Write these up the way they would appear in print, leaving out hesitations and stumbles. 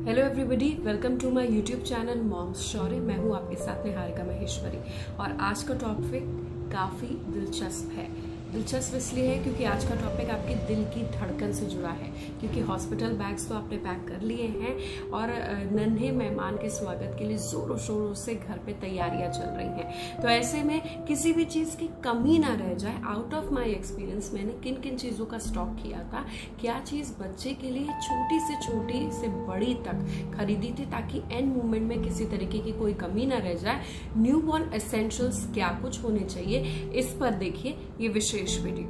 Hello everybody, welcome to my YouTube channel moms Shaurya. मैं हूं आपके साथ निहारिका महेश्वरी और आज का टॉपिक काफ़ी दिलचस्प है। दिलचस्प इसलिए है क्योंकि आज का टॉपिक आपके दिल की धड़कन से जुड़ा है, क्योंकि हॉस्पिटल बैग्स तो आपने पैक कर लिए हैं और नन्हे मेहमान के स्वागत के लिए जोरों शोरों से घर पे तैयारियां चल रही हैं। तो ऐसे में किसी भी चीज़ की कमी ना रह जाए। आउट ऑफ माय एक्सपीरियंस मैंने किन किन चीज़ों का स्टॉक किया था, क्या चीज़ बच्चे के लिए छोटी से बड़ी तक खरीदी थी ताकि एंड मोमेंट में किसी तरीके की कोई कमी ना रह जाए। न्यूबॉर्न एसेंशियल्स क्या कुछ होने चाहिए, इस पर देखिए ये विशेष वीडियो।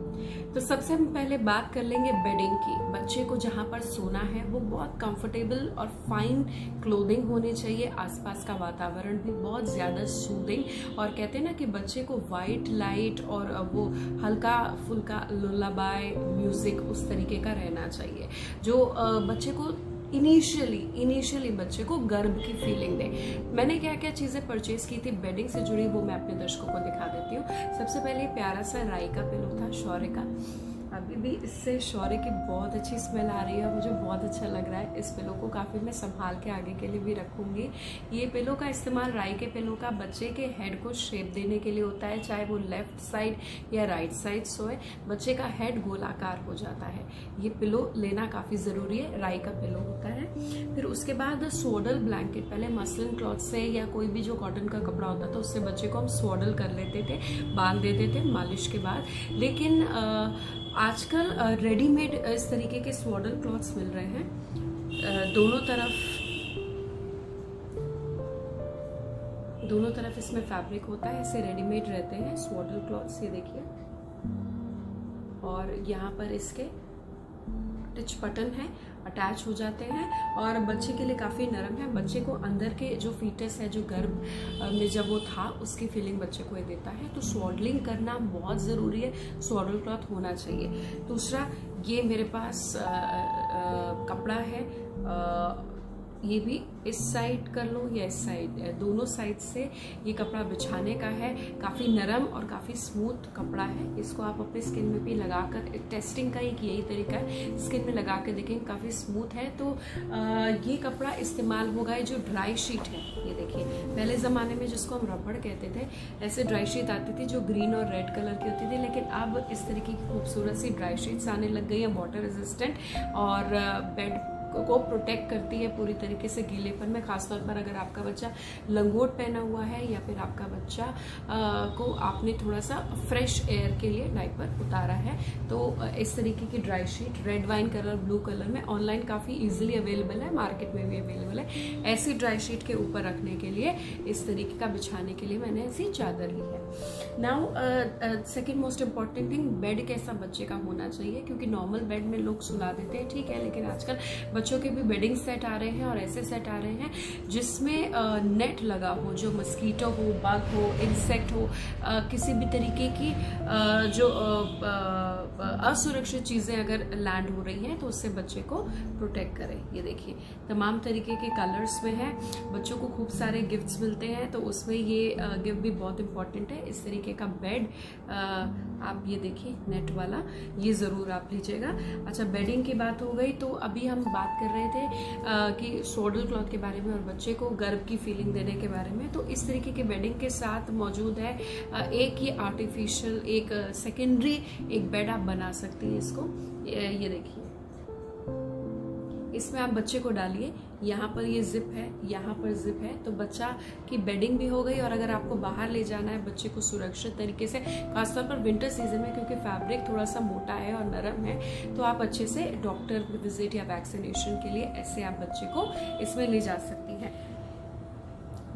तो सबसे पहले बात कर लेंगे बेडिंग की। बच्चे को जहां पर सोना है वो बहुत कंफर्टेबल और फाइन क्लोथिंग होनी चाहिए। आसपास का वातावरण भी बहुत ज्यादा सूदिंग, और कहते हैं ना कि बच्चे को वाइट लाइट और वो हल्का फुल्का लुलाबाई म्यूजिक उस तरीके का रहना चाहिए जो बच्चे को इनिशियली बच्चे को गर्व की फीलिंग दे। मैंने क्या क्या चीजें परचेज की थी बेडिंग से जुड़ी, वो मैं अपने दर्शकों को दिखा देती हूँ। सबसे पहले प्यारा सा राई का पिलो था शौर्य का। अभी भी इससे शौर्य की बहुत अच्छी स्मेल आ रही है, मुझे बहुत अच्छा लग रहा है। इस पिलो को काफ़ी मैं संभाल के आगे के लिए भी रखूंगी। ये पिलो का इस्तेमाल राई के पिलो का बच्चे के हेड को शेप देने के लिए होता है, चाहे वो लेफ्ट साइड या राइट साइड सोए, बच्चे का हेड गोलाकार हो जाता है। ये पिलो लेना काफ़ी ज़रूरी है, राई का पिलो होता है। फिर उसके बाद स्वॉडल ब्लैंकेट, पहले मसलिन क्लॉथ से या कोई भी जो कॉटन का कपड़ा होता था उससे बच्चे को हम स्वॉडल कर लेते थे, बांध देते थे मालिश के बाद। लेकिन आजकल रेडीमेड इस तरीके के स्वॉडल क्लॉथ्स मिल रहे हैं। दोनों तरफ इसमें फैब्रिक होता है, ऐसे रेडीमेड रहते हैं स्वॉडल क्लॉथ्स, ये देखिए। और यहाँ पर इसके टच बटन है, अटैच हो जाते हैं और बच्चे के लिए काफ़ी नरम है। बच्चे को अंदर के जो फीटस है, जो गर्भ में जब वो था, उसकी फीलिंग बच्चे को ये देता है। तो स्वॉडलिंग करना बहुत ज़रूरी है, स्वॉडल क्लॉथ होना चाहिए। दूसरा, ये मेरे पास कपड़ा है, ये भी इस साइड कर लो या इस साइड, दोनों साइड से ये कपड़ा बिछाने का है। काफ़ी नरम और काफ़ी स्मूथ कपड़ा है। इसको आप अपने स्किन में भी लगाकर, टेस्टिंग का एक यही तरीका है, स्किन में लगा के देखें, काफ़ी स्मूथ है। तो ये कपड़ा इस्तेमाल होगा। ये जो ड्राई शीट है, ये देखिए, पहले ज़माने में जिसको हम रबड़ कहते थे, ऐसे ड्राई शीट आती थी जो ग्रीन और रेड कलर की होती थी। लेकिन अब इस तरीके की खूबसूरत सी ड्राई शीट्स आने लग गई हैं, वाटर रेजिस्टेंट, और बेड को प्रोटेक्ट करती है पूरी तरीके से गीलेपन में। खासतौर पर अगर आपका बच्चा लंगोट पहना हुआ है या फिर आपका बच्चा को आपने थोड़ा सा फ्रेश एयर के लिए डायपर उतारा है, तो इस तरीके की dry sheet red wine colour, blue colour में ऑनलाइन काफ़ी इजीली अवेलेबल है, मार्केट में भी अवेलेबल है। ऐसी ड्राई शीट के ऊपर रखने के लिए, इस तरीके का बिछाने के लिए मैंने ऐसी चादर ली है। Now second most important thing, bed कैसा बच्चे का होना चाहिए, क्योंकि नॉर्मल बेड में लोग सुला देते हैं, ठीक है, लेकिन आजकल बच्चों के भी बेडिंग सेट आ रहे हैं और ऐसे सेट आ रहे हैं जिसमें नेट लगा हो, जो मस्कीटो हो, बग हो, इंसेक्ट हो, किसी भी तरीके की जो असुरक्षित चीज़ें अगर लैंड हो रही हैं तो उससे बच्चे को प्रोटेक्ट करें। ये देखिए, तमाम तरीके के कलर्स में है। बच्चों को खूब सारे गिफ्ट्स मिलते हैं, तो उसमें ये गिफ्ट भी बहुत इंपॉर्टेंट है। इस तरीके का बेड आप ये देखिए, नेट वाला, ये ज़रूर आप लीजिएगा। अच्छा, बेडिंग की बात हो गई, तो अभी हम बात कर रहे थे कि स्वॉडल क्लॉथ के बारे में और बच्चे को गर्व की फीलिंग देने के बारे में। तो इस तरीके के बेडिंग के साथ मौजूद है एक ये आर्टिफिशियल, एक सेकेंडरी एक बेड आप बना सकती हैं। इसको ये देखिए, इसमें आप बच्चे को डालिए, यहाँ पर ये जिप है, यहाँ पर जिप है, तो बच्चा की बेडिंग भी हो गई। और अगर आपको बाहर ले जाना है बच्चे को सुरक्षित तरीके से, खासतौर पर विंटर सीजन में, क्योंकि फैब्रिक थोड़ा सा मोटा है और नरम है, तो आप अच्छे से डॉक्टर विजिट या वैक्सीनेशन के लिए ऐसे आप बच्चे को इसमें ले जा सकती हैं।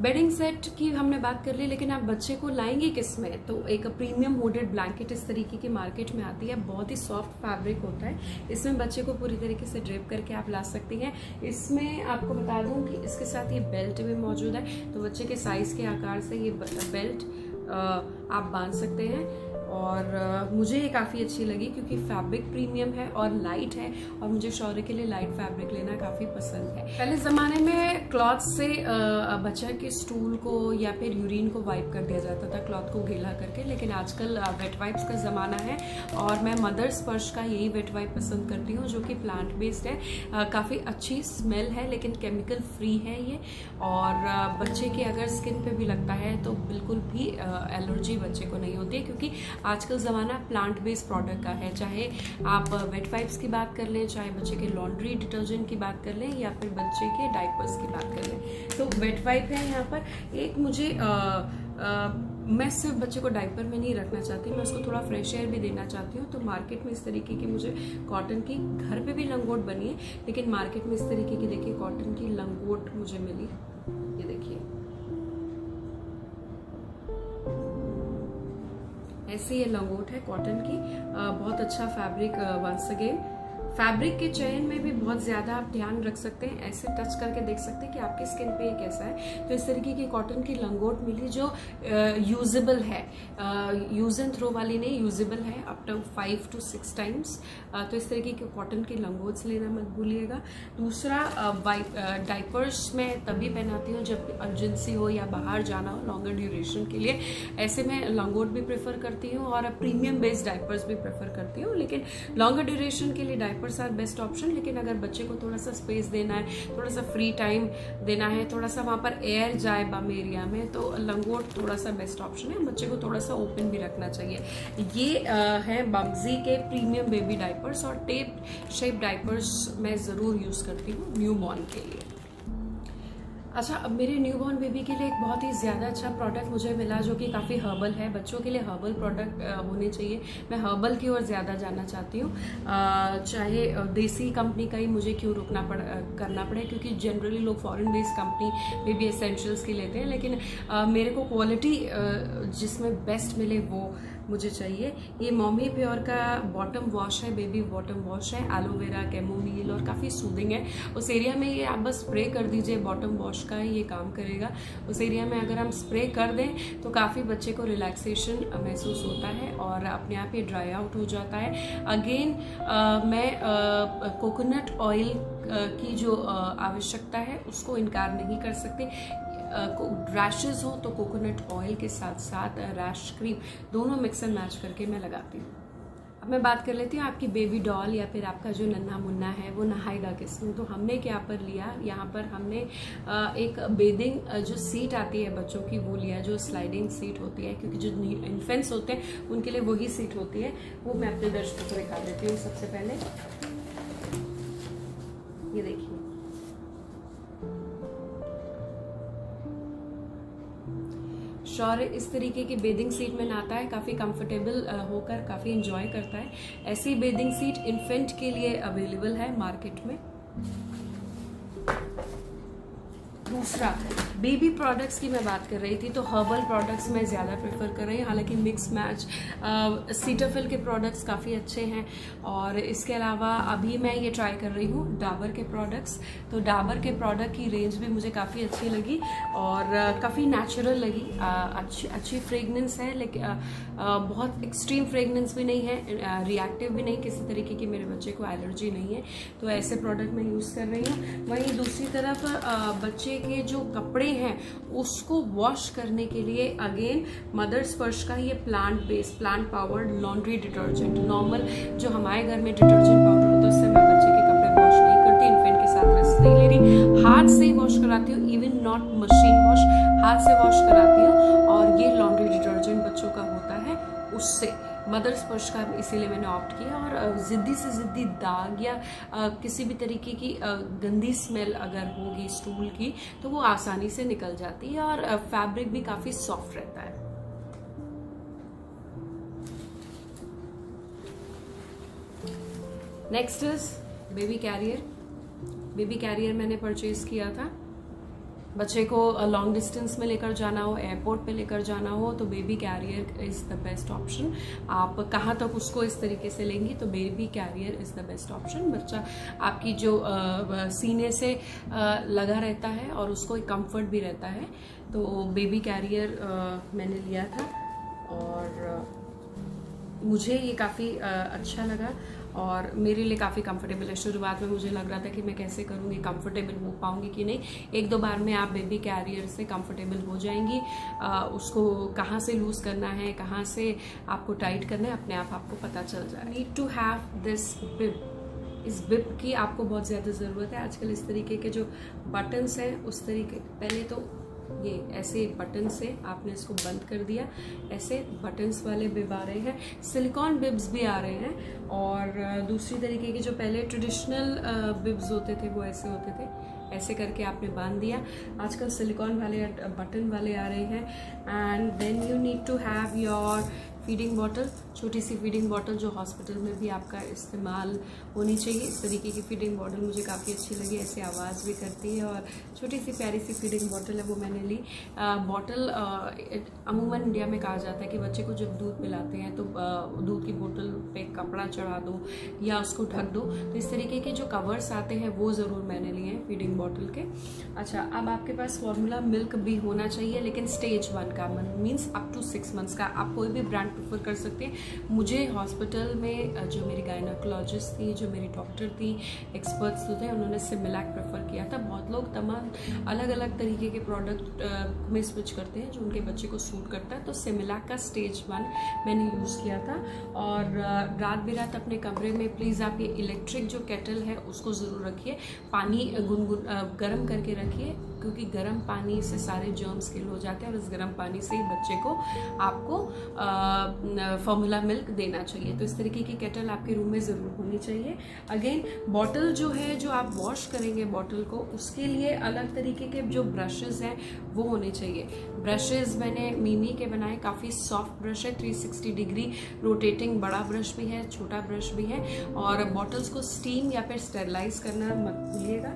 बेडिंग सेट की हमने बात कर ली, लेकिन आप बच्चे को लाएंगे किस में? तो एक प्रीमियम हुडेड ब्लैंकेट इस तरीके की मार्केट में आती है, बहुत ही सॉफ्ट फैब्रिक होता है। इसमें बच्चे को पूरी तरीके से ड्रेप करके आप ला सकती हैं। इसमें आपको बता दूं कि इसके साथ ये बेल्ट भी मौजूद है, तो बच्चे के साइज के आकार से ये बेल्ट आप बांध सकते हैं। और मुझे ये काफ़ी अच्छी लगी क्योंकि फैब्रिक प्रीमियम है और लाइट है, और मुझे शौर्य के लिए लाइट फैब्रिक लेना काफ़ी पसंद है। पहले ज़माने में क्लॉथ से बच्चा के स्टूल को या फिर यूरिन को वाइप कर दिया जाता था, क्लॉथ को गीला करके, लेकिन आजकल वेट वाइप्स का ज़माना है और मैं मदर स्पर्श का यही वेट वाइप पसंद करती हूँ जो कि प्लांट बेस्ड है। काफ़ी अच्छी स्मेल है लेकिन केमिकल फ्री है ये, और बच्चे की अगर स्किन पे भी लगता है तो बिल्कुल भी एलर्जी बच्चे को नहीं होती है, क्योंकि आजकल ज़माना प्लांट बेस्ड प्रोडक्ट का है। चाहे आप वेट वाइप्स की बात कर लें, चाहे बच्चे के लॉन्ड्री डिटर्जेंट की बात कर लें, या फिर बच्चे के डाइपर्स की बात कर लें। तो वेट वाइप है यहाँ पर। एक मुझे मैं सिर्फ बच्चे को डाइपर में नहीं रखना चाहती, मैं उसको थोड़ा फ्रेश एयर भी देना चाहती हूँ। तो मार्केट में इस तरीके की मुझे कॉटन की, घर पे भी लंगोट बनी है, लेकिन मार्केट में इस तरीके की देखिए कॉटन की लंगोट मुझे मिली। ये देखिए ऐसी ये लंगोट है कॉटन की। बहुत अच्छा फैब्रिक। वंस अगेन फैब्रिक के चयन में भी बहुत ज़्यादा आप ध्यान रख सकते हैं, ऐसे टच करके देख सकते हैं कि आपकी स्किन पे ये कैसा है। तो इस तरीके की कॉटन की लंगोट मिली जो यूजेबल है, यूज एंड थ्रो वाली नहीं, यूजेबल है अप टू 5 to 6 टाइम्स। तो इस तरीके की कॉटन की लंगोट्स लेना मत भूलिएगा। दूसरा, डाइपर्स मैं तभी पहनाती हूँ जब अर्जेंसी हो या बाहर जाना हो लॉन्गर ड्यूरेशन के लिए, ऐसे मैं लंगोट भी प्रेफर करती हूँ और प्रीमियम बेस्ड डाइपर्स भी प्रेफर करती हूँ। लेकिन लॉन्गर ड्यूरेशन के लिए डाइपर्स आर बेस्ट ऑप्शन। लेकिन अगर बच्चे को थोड़ा सा स्पेस देना है, थोड़ा सा फ्री टाइम देना है, थोड़ा सा वहाँ पर एयर जाए बम एरिया में, तो लंगोट थोड़ा सा बेस्ट ऑप्शन है। बच्चे को थोड़ा सा ओपन भी रखना चाहिए। ये है बम्जी के प्रीमियम बेबी डाइपर्स, और टेप शेप डाइपर्स मैं ज़रूर यूज़ करती हूँ न्यूबॉर्न के लिए। अच्छा, अब मेरे न्यूबॉर्न बेबी के लिए एक बहुत ही ज़्यादा अच्छा प्रोडक्ट मुझे मिला जो कि काफ़ी हर्बल है। बच्चों के लिए हर्बल प्रोडक्ट होने चाहिए। मैं हर्बल की ओर ज़्यादा जाना चाहती हूँ, चाहे देसी कंपनी का ही मुझे क्यों करना पड़े, क्योंकि जनरली लोग foreign based company baby essentials की लेते हैं, लेकिन मेरे को क्वालिटी जिसमें बेस्ट मिले वो मुझे चाहिए। ये मॉमी प्योर का बॉटम वॉश है, बेबी बॉटम वॉश है, एलोवेरा, कैमोमील, और काफ़ी सूदिंग है। उस एरिया में ये आप बस स्प्रे कर दीजिए, बॉटम वॉश का ये काम करेगा। उस एरिया में अगर हम स्प्रे कर दें तो काफ़ी बच्चे को रिलैक्सेशन महसूस होता है और अपने आप ये ड्राई आउट हो जाता है। अगेन मैं कोकोनट ऑयल की जो आवश्यकता है उसको इनकार नहीं कर सकते। रैशेज हो तो कोकोनट ऑयल के साथ साथ रैश क्रीम दोनों मिक्स एंड मैच करके मैं लगाती हूँ। अब मैं बात कर लेती हूँ आपकी बेबी डॉल या फिर आपका जो नन्हा मुन्ना है वो नहाएगा किसमें। तो हमने क्या पर लिया, यहाँ पर हमने एक बेदिंग जो सीट आती है बच्चों की वो लिया, जो स्लाइडिंग सीट होती है, क्योंकि जो इन्फेंट्स होते हैं उनके लिए वही सीट होती है। वो मैं अपने दर्शकों को दिखा देती हूँ। सबसे पहले ये देखिए, शौर्य इस तरीके की बेदिंग सीट में नहाता है, काफ़ी कंफर्टेबल होकर काफ़ी इंजॉय करता है। ऐसी बेदिंग सीट इन्फेंट के लिए अवेलेबल है मार्केट में। दूसरा, बेबी प्रोडक्ट्स की मैं बात कर रही थी, तो हर्बल प्रोडक्ट्स मैं ज़्यादा प्रेफर कर रही हूँ। हालांकि मिक्स मैच सीटाफिल के प्रोडक्ट्स काफ़ी अच्छे हैं, और इसके अलावा अभी मैं ये ट्राई कर रही हूँ डाबर के प्रोडक्ट्स। तो डाबर के प्रोडक्ट की रेंज भी मुझे काफ़ी अच्छी लगी और काफ़ी नेचुरल लगी। अच्छी फ्रेगनेंस है, लेकिन बहुत एक्सट्रीम फ्रेगनेंस भी नहीं है, रिएक्टिव भी नहीं, किसी तरीके की मेरे बच्चे को एलर्जी नहीं है। तो ऐसे प्रोडक्ट मैं यूज़ कर रही हूँ। वहीं दूसरी तरफ बच्चे के जो कपड़े हैं उसको वॉश करने के लिए अगेन मदर स्पर्श का ये plant based, plant powered laundry detergent, normal जो हमारे घर में डिटर्जेंट पाउडर होता है उससे मैं बच्चे के कपड़े वॉश नहीं करती, इन्फेंट के साथ रिस्क नहीं ले रही, हाथ से ही वॉश कराती हूँ। इवन नॉट मशीन वॉश, हाथ से वॉश कराती हूँ। और ये लॉन्ड्री डिटर्जेंट बच्चों का होता है, उससे मदर स्पर्श का इसीलिए मैंने ऑप्ट किया। और ज़िद्दी से ज़िद्दी दाग या किसी भी तरीके की गंदी स्मेल अगर होगी स्टूल की तो वो आसानी से निकल जाती है, और फैब्रिक भी काफ़ी सॉफ्ट रहता है। Next is baby carrier. Baby carrier मैंने परचेज किया था। बच्चे को लॉन्ग डिस्टेंस में लेकर जाना हो, एयरपोर्ट पे लेकर जाना हो, तो baby carrier is the best option. आप कहाँ तक उसको इस तरीके से लेंगी तो baby carrier is the best option. बच्चा आपकी जो सीने से लगा रहता है और उसको एक कंफर्ट भी रहता है। तो बेबी कैरियर मैंने लिया था, और मुझे ये काफ़ी अच्छा लगा और मेरे लिए काफ़ी कंफर्टेबल है। शुरुआत में मुझे लग रहा था कि मैं कैसे करूँगी, कंफर्टेबल हो पाऊँगी कि नहीं। 1-2 बार में आप बेबी कैरियर से कंफर्टेबल हो जाएंगी। उसको कहाँ से लूज़ करना है, कहाँ से आपको टाइट करना है, अपने आप आपको पता चल जाए। नीड टू हैव दिस बिब। इस बिब की आपको बहुत ज़्यादा ज़रूरत है। आजकल इस तरीके के जो बटन्स हैं उस तरीके, पहले तो ये ऐसे बटन से आपने इसको बंद कर दिया, ऐसे बटन्स वाले बिब आ रहे हैं, सिलिकॉन बिब्स भी आ रहे हैं। और दूसरी तरीके के जो पहले ट्रेडिशनल बिब्स होते थे वो ऐसे होते थे, ऐसे करके आपने बांध दिया। आजकल सिलिकॉन वाले बटन वाले आ रहे हैं। And then you need to have your feeding bottle, छोटी सी फीडिंग बॉटल जो हॉस्पिटल में भी आपका इस्तेमाल होनी चाहिए। इस तरीके की फीडिंग बॉटल मुझे काफ़ी अच्छी लगी, ऐसे आवाज़ भी करती है और छोटी सी प्यारी सी फीडिंग बॉटल है, वो मैंने ली। बॉटल अमूमन इंडिया में कहा जाता है कि बच्चे को जब दूध पिलाते हैं तो दूध की बोतल पे कपड़ा चढ़ा दो या उसको ढक दो। तो इस तरीके के जो कवर्स आते हैं वो ज़रूर मैंने लिए हैं फीडिंग बॉटल के। अच्छा, अब आपके पास फॉर्मूला मिल्क भी होना चाहिए, लेकिन स्टेज 1 का, मीन्स अप टू 6 मंथ्स का। आप कोई भी ब्रांड प्रेफर कर सकते हैं। मुझे हॉस्पिटल में जो मेरी गायनाकोलॉजिस्ट थी, जो मेरी डॉक्टर थी, एक्सपर्ट्स जो थे, उन्होंने सिमिलैक प्रेफर किया था। बहुत लोग तमाम अलग अलग तरीके के प्रोडक्ट में स्विच करते हैं जो उनके बच्चे को सूट करता है। तो सिमिलैक का स्टेज 1 मैंने यूज़ किया था। और रात बिरात अपने कमरे में प्लीज़ आप ये इलेक्ट्रिक जो केटल है उसको ज़रूर रखिए, पानी गुनगुन गर्म करके रखिए, क्योंकि गर्म पानी से सारे जर्म्स किल हो जाते हैं और इस गर्म पानी से ही बच्चे को आपको फॉर्मूला मिल्क देना चाहिए। तो इस तरीके की केटल आपके रूम में ज़रूर होनी चाहिए। अगेन, बॉटल जो है, जो आप वॉश करेंगे बॉटल को, उसके लिए अलग तरीके के जो ब्रशेज़ हैं वो होने चाहिए। ब्रशेज़ मैंने मिमी के बनाए, काफ़ी सॉफ्ट ब्रश है, 360 डिग्री रोटेटिंग बड़ा ब्रश भी है, छोटा ब्रश भी है। और बॉटल्स को स्टीम या फिर स्टेरलाइज करना मत भूलिएगा।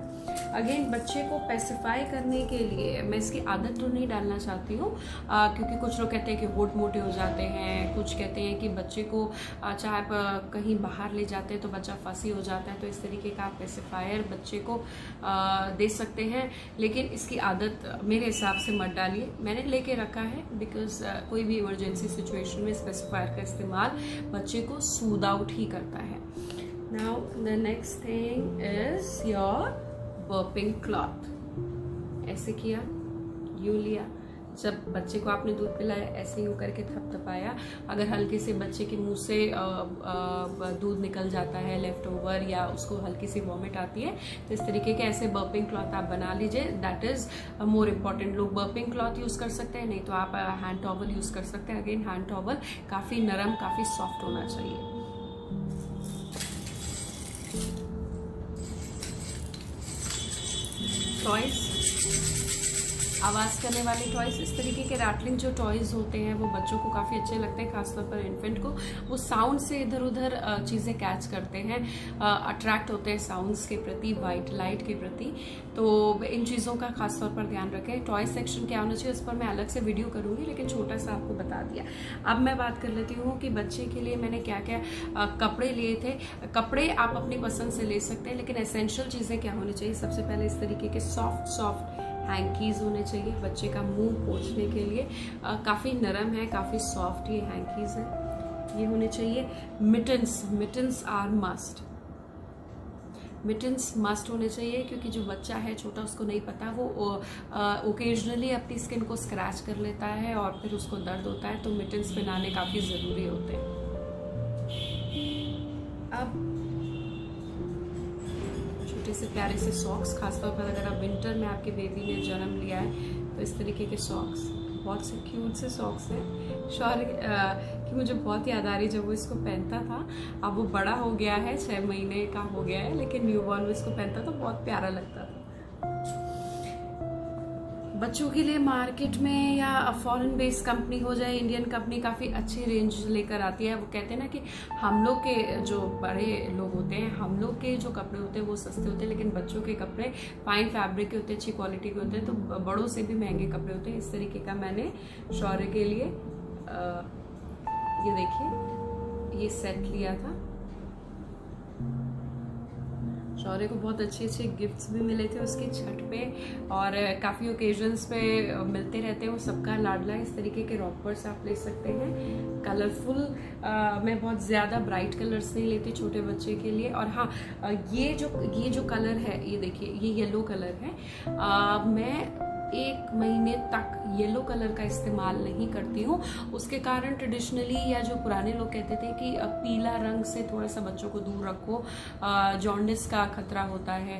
अगेन, बच्चे को पेसिफाई करने के लिए मैं इसकी आदत तो नहीं डालना चाहती हूँ, क्योंकि कुछ लोग कहते हैं कि होठ मोटे हो जाते हैं, कुछ कहते हैं कि बच्चे को चाहे आप कहीं बाहर ले जाते हैं तो बच्चा फंसी हो जाता है। तो इस तरीके का आप पेसिफायर बच्चे को दे सकते हैं, लेकिन इसकी आदत मेरे हिसाब से मत डालिए। मैंने लेके रखा है बिकॉज कोई भी इमरजेंसी सिचुएशन में पेसिफायर का इस्तेमाल बच्चे को सूद आउट ही करता है। Now the next thing is your burping cloth. ऐसे किया, यूं लिया, जब बच्चे को आपने दूध पिलाया ऐसे यूं करके थपथपाया। अगर हल्के से बच्चे के मुंह से दूध निकल जाता है लेफ्ट ओवर, या उसको हल्की सी वॉमिट आती है, तो इस तरीके के ऐसे बर्पिंग क्लॉथ आप बना लीजिए। That is more important. लोग बर्पिंग क्लॉथ यूज कर सकते हैं, नहीं तो आप हैंड टॉवल यूज कर सकते हैं। अगेन, हैंड टॉवल काफी नरम, काफी सॉफ्ट होना चाहिए। टॉयज, आवाज़ करने वाले टॉयज, इस तरीके के रैटलिंग जो टॉयज होते हैं वो बच्चों को काफ़ी अच्छे लगते हैं, खासतौर पर इन्फेंट को। वो साउंड से इधर उधर चीज़ें कैच करते हैं, अट्रैक्ट होते हैं साउंड्स के प्रति, वाइट लाइट के प्रति। तो इन चीज़ों का खासतौर पर ध्यान रखें। टॉय सेक्शन क्या होना चाहिए उस पर मैं अलग से वीडियो करूँगी, लेकिन छोटा सा आपको बता दिया। अब मैं बात कर लेती हूँ कि बच्चे के लिए मैंने क्या क्या कपड़े लिए थे। कपड़े आप अपनी पसंद से ले सकते हैं, लेकिन एसेंशियल चीज़ें क्या होनी चाहिए। सबसे पहले इस तरीके के सॉफ्ट हैंकीज होने चाहिए बच्चे का मुंह पोंछने के लिए। काफ़ी नरम है, काफ़ी सॉफ्ट ये हैंकीज है, ये होने चाहिए। Mittens are must, mittens must होने चाहिए, क्योंकि जो बच्चा है छोटा, उसको नहीं पता, वो ओकेजनली अपनी स्किन को स्क्रैच कर लेता है और फिर उसको दर्द होता है। तो मिटन्स पहनाने काफ़ी ज़रूरी होते हैं। अब से प्यारे से सॉक्स, खासतौर पर अगर आप विंटर में आपके बेबी ने जन्म लिया है तो इस तरीके के सॉक्स, बहुत से क्यूट से सॉक्स हैं। शौर्य की मुझे बहुत याद आ रही जब वो इसको पहनता था। अब वो बड़ा हो गया है, 6 महीने का हो गया है, लेकिन न्यूबॉर्न में इसको पहनता तो बहुत प्यारा लगता था। बच्चों के लिए मार्केट में या फॉरेन बेस्ड कंपनी हो जाए, इंडियन कंपनी काफ़ी अच्छी रेंज लेकर आती है। वो कहते हैं ना कि हम लोग के जो बड़े लोग होते हैं, हम लोग के जो कपड़े होते हैं वो सस्ते होते हैं, लेकिन बच्चों के कपड़े फाइन फैब्रिक के होते हैं, अच्छी क्वालिटी के होते हैं, तो बड़ों से भी महंगे कपड़े होते हैं। इस तरीके का मैंने शौर्य के लिए ये देखिए ये सेट लिया था। शौर्य को बहुत अच्छे अच्छे गिफ्ट्स भी मिले थे उसके छठ पे, और काफ़ी ओकेजन्स पे मिलते रहते हैं। वो सबका लाडला है। इस तरीके के रॉपर्स आप ले सकते हैं कलरफुल। मैं बहुत ज़्यादा ब्राइट कलर्स नहीं लेती छोटे बच्चे के लिए। और हाँ, ये जो कलर है, ये देखिए, ये येलो कलर है। मैं 1 महीने तक येलो कलर का इस्तेमाल नहीं करती हूँ। उसके कारण ट्रेडिशनली, या जो पुराने लोग कहते थे कि पीला रंग से थोड़ा सा बच्चों को दूर रखो, जॉन्डिस का खतरा होता है,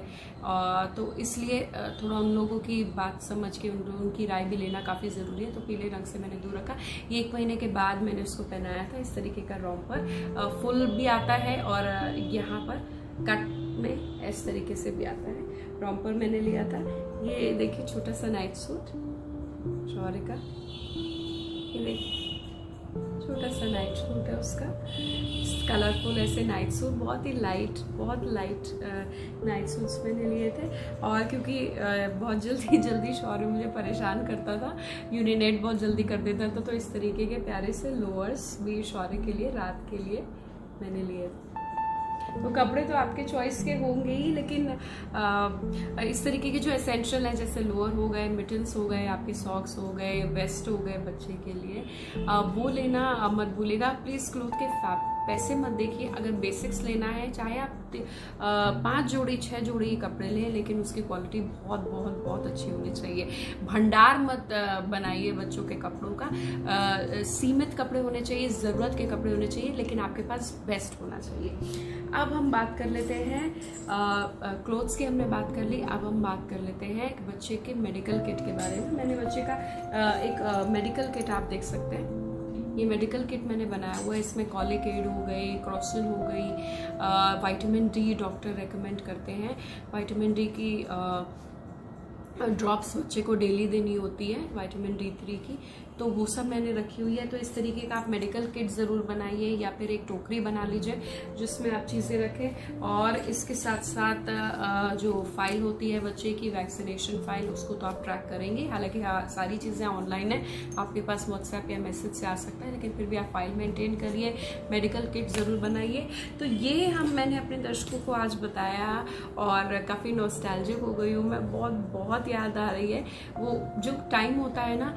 तो इसलिए थोड़ा उन लोगों की बात समझ के उनकी राय भी लेना काफ़ी ज़रूरी है। तो पीले रंग से मैंने दूर रखा। ये 1 महीने के बाद मैंने उसको पहनाया था। इस तरीके का रॉम्पर फुल भी आता है, और यहाँ पर कट में इस तरीके से भी आता है। रॉम्पर मैंने लिया था। ये देखिए छोटा सा नाइट सूट शौर्य का, ये देखिए छोटा सा नाइट सूट है उसका, कलरफुल ऐसे नाइट सूट, बहुत लाइट नाइट सूट्स मैंने लिए थे। और क्योंकि बहुत जल्दी शौर्य मुझे परेशान करता था, यूरिनेट बहुत जल्दी कर देता था, तो इस तरीके के प्यारे से लोअर्स भी शौर्य के लिए रात के लिए मैंने लिए। तो कपड़े तो आपके चॉइस के होंगे ही, लेकिन इस तरीके के जो एसेंशियल हैं, जैसे लोअर हो गए, मिटन्स हो गए, आपके सॉक्स हो गए, वेस्ट हो गए बच्चे के लिए, वो लेना मत भूलिएगा प्लीज़। क्लोथ के पैसे मत देखिए। अगर बेसिक्स लेना है, चाहे आप 5 जोड़ी 6 जोड़ी कपड़े लें, लेकिन उसकी क्वालिटी बहुत अच्छी होनी चाहिए। भंडार मत बनाइए बच्चों के कपड़ों का। सीमित कपड़े होने चाहिए, ज़रूरत के कपड़े होने चाहिए, लेकिन आपके पास बेस्ट होना चाहिए। अब हम बात कर लेते हैं क्लोथ्स की, हमने बात कर ली। अब हम बात कर लेते हैं एक बच्चे के मेडिकल किट के बारे में। मैंने बच्चे का एक मेडिकल किट, आप देख सकते हैं, ये मेडिकल किट मैंने बनाया हुआ है। इसमें कॉलिक एड हो गई, क्रॉसिन हो गई, विटामिन डी डॉक्टर रेकमेंड करते हैं। विटामिन डी की ड्रॉप्स बच्चे को डेली देनी होती है, विटामिन D3 की, तो वो सब मैंने रखी हुई है। तो इस तरीके का आप मेडिकल किट ज़रूर बनाइए, या फिर एक टोकरी बना लीजिए जिसमें आप चीज़ें रखें। और इसके साथ साथ जो फाइल होती है बच्चे की, वैक्सीनेशन फाइल, उसको तो आप ट्रैक करेंगे। हालांकि सारी चीज़ें ऑनलाइन है, आपके पास व्हाट्सएप या मैसेज से आ सकता है, लेकिन फिर भी आप फाइल मेंटेन करिए, मेडिकल किट ज़रूर बनाइए। तो ये मैंने अपने दर्शकों को आज बताया, और काफ़ी नॉस्टैल्जिक हो गई हूँ मैं, बहुत याद आ रही है। वो जो टाइम होता है ना,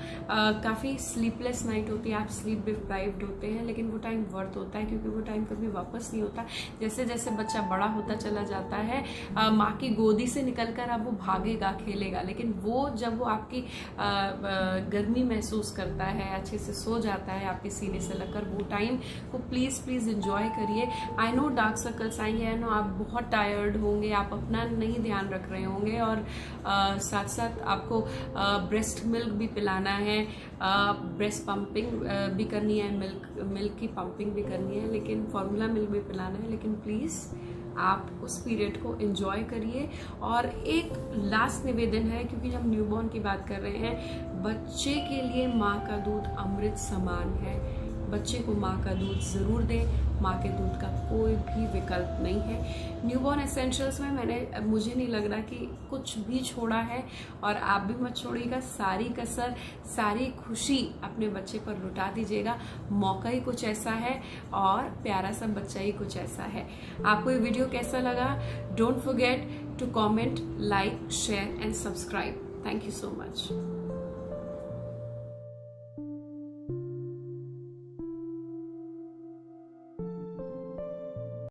काफ़ी स्लीपलेस नाइट होती है, आप स्लीप डिप्राइव्ड होते हैं, लेकिन वो टाइम वर्थ होता है, क्योंकि वो टाइम कभी वापस नहीं होता। जैसे जैसे बच्चा बड़ा होता चला जाता है, माँ की गोदी से निकलकर अब वो भागेगा, खेलेगा, लेकिन वो जब वो आपकी गर्मी महसूस करता है, अच्छे से सो जाता है आपके सीने से लगकर, वो टाइम को प्लीज़ इंजॉय करिए। आई नो डार्क सर्कल्स आएंगे, आई नो आप बहुत टायर्ड होंगे, आप अपना नहीं ध्यान रख रहे होंगे, और साथ साथ आपको ब्रेस्ट मिल्क भी पिलाना है, ब्रेस्ट पंपिंग भी करनी है, मिल्क की पंपिंग भी करनी है, लेकिन फार्मूला मिल्क भी पिलाना है। लेकिन प्लीज़ आप उस पीरियड को एंजॉय करिए। और एक लास्ट निवेदन है, क्योंकि जब न्यूबॉर्न की बात कर रहे हैं, बच्चे के लिए माँ का दूध अमृत समान है। बच्चे को माँ का दूध ज़रूर दें, माँ के दूध का कोई भी विकल्प नहीं है। न्यूबॉर्न एसेंशियल्स में मुझे नहीं लग रहा कि कुछ भी छोड़ा है, और आप भी मत छोड़िएगा। सारी कसर, सारी खुशी अपने बच्चे पर लुटा दीजिएगा। मौका ही कुछ ऐसा है, और प्यारा सा बच्चा ही कुछ ऐसा है। आपको ये वीडियो कैसा लगा? Don't forget to comment, like, share and subscribe. Thank you so much.